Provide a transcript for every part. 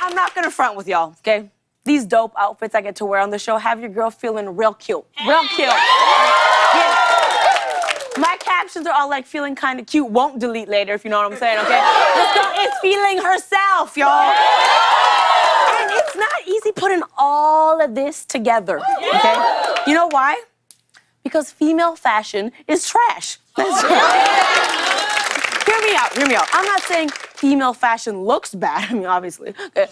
I'm not gonna front with y'all, okay? These dope outfits I get to wear on the show have your girl feeling real cute. Real cute. Yeah. My captions are all like feeling kind of cute. Won't delete later if you know what I'm saying, okay? This girl is feeling herself, y'all. And it's not easy putting all of this together, okay? You know why? Because female fashion is trash. That's right. Hear me out. I'm not saying female fashion looks bad. I mean, obviously. Okay.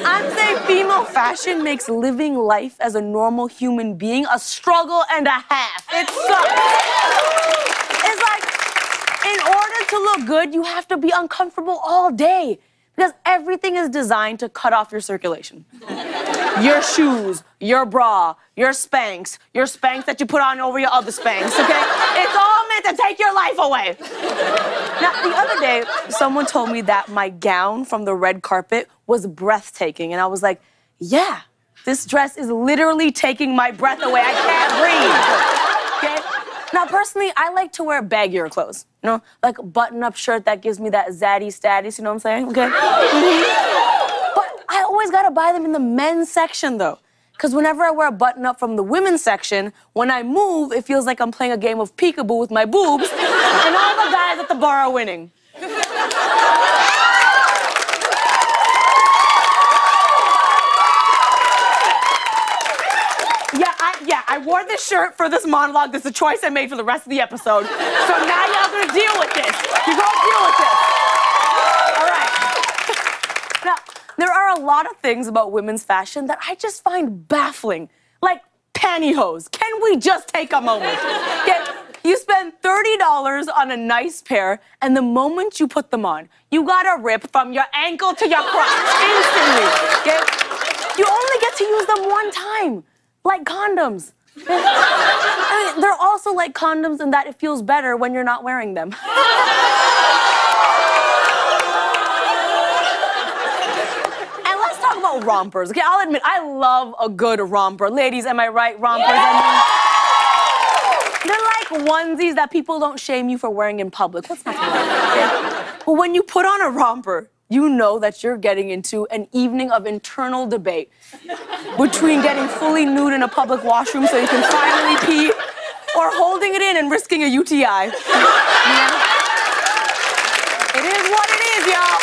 I'm saying female fashion makes living life as a normal human being a struggle and a half. It sucks. It's like, in order to look good, you have to be uncomfortable all day. Because everything is designed to cut off your circulation. Your shoes, your bra, your Spanx that you put on over your other Spanx, okay? It's all meant to take your life away. Now, the other day, someone told me that my gown from the red carpet was breathtaking, and I was like, yeah, this dress is literally taking my breath away. I can't breathe, okay? Now, personally, I like to wear baggier clothes, you know? Like a button-up shirt that gives me that zaddy status, you know what I'm saying, okay? But I always gotta buy them in the men's section, though. Because whenever I wear a button-up from the women's section, when I move, it feels like I'm playing a game of peekaboo with my boobs, and all the guys at the bar are winning. I wore this shirt for this monologue. This is a choice I made for the rest of the episode. So now y'all gonna deal with this. You're gonna deal with this. All right. Now, there are a lot of things about women's fashion that I just find baffling. Like pantyhose. Can we just take a moment? Okay? You spend $30 on a nice pair, and the moment you put them on, you gotta rip from your ankle to your crotch instantly. Okay? You only get to use them one time. Like condoms. I mean, they're also like condoms in that it feels better when you're not wearing them. And let's talk about rompers. Okay, I'll admit, I love a good romper. Ladies, am I right? Rompers, I mean, they're like onesies that people don't shame you for wearing in public. What's not okay? But when you put on a romper, you know that you're getting into an evening of internal debate between getting fully nude in a public washroom so you can finally pee or holding it in and risking a UTI. Yeah. It is what it is, y'all.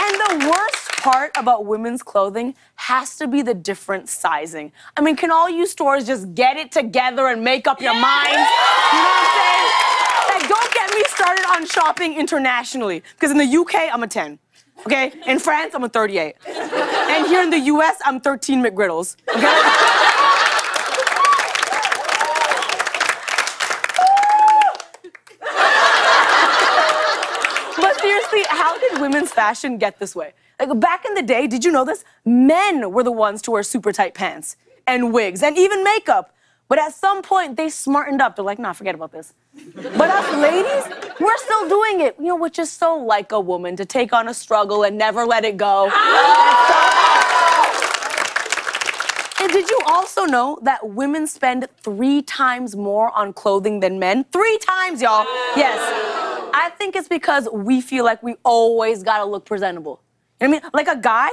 And the worst part about women's clothing has to be the different sizing. I mean, can all you stores just get it together and make up your minds? You know what I'm saying? Like, don't get me started on shopping internationally. Because in the UK, I'm a 10. Okay? In France, I'm a 38. And here in the US, I'm 13 McGriddles. Okay? But seriously, how did women's fashion get this way? Like, back in the day, did you know this? Men were the ones to wear super tight pants and wigs and even makeup. But at some point, they smartened up. They're like, nah, forget about this. But us ladies, we're still doing it, you know, which is so like a woman, to take on a struggle and never let it go. And did you also know that women spend 3 times more on clothing than men? 3 times, y'all. Yes. I think it's because we feel like we always gotta look presentable. You know what I mean? Like a guy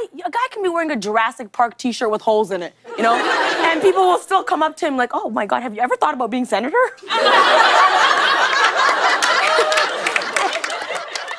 can be wearing a Jurassic Park t-shirt with holes in it, you know? And people will still come up to him like, oh my God, have you ever thought about being senator?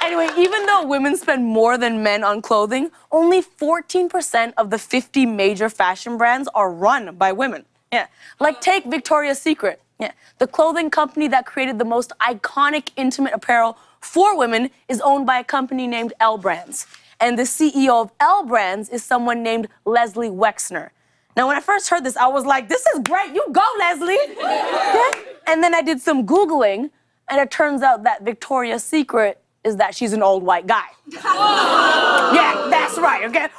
Anyway, even though women spend more than men on clothing, only 14% of the 50 major fashion brands are run by women. Yeah. Like take Victoria's Secret. Yeah. The clothing company that created the most iconic intimate apparel for women is owned by a company named L Brands. And the CEO of L Brands is someone named Leslie Wexner. Now, when I first heard this, I was like, this is great. You go, Leslie. Yeah? And then I did some Googling, and it turns out that Victoria's Secret is that she's an old white guy. Yeah, that's right, okay?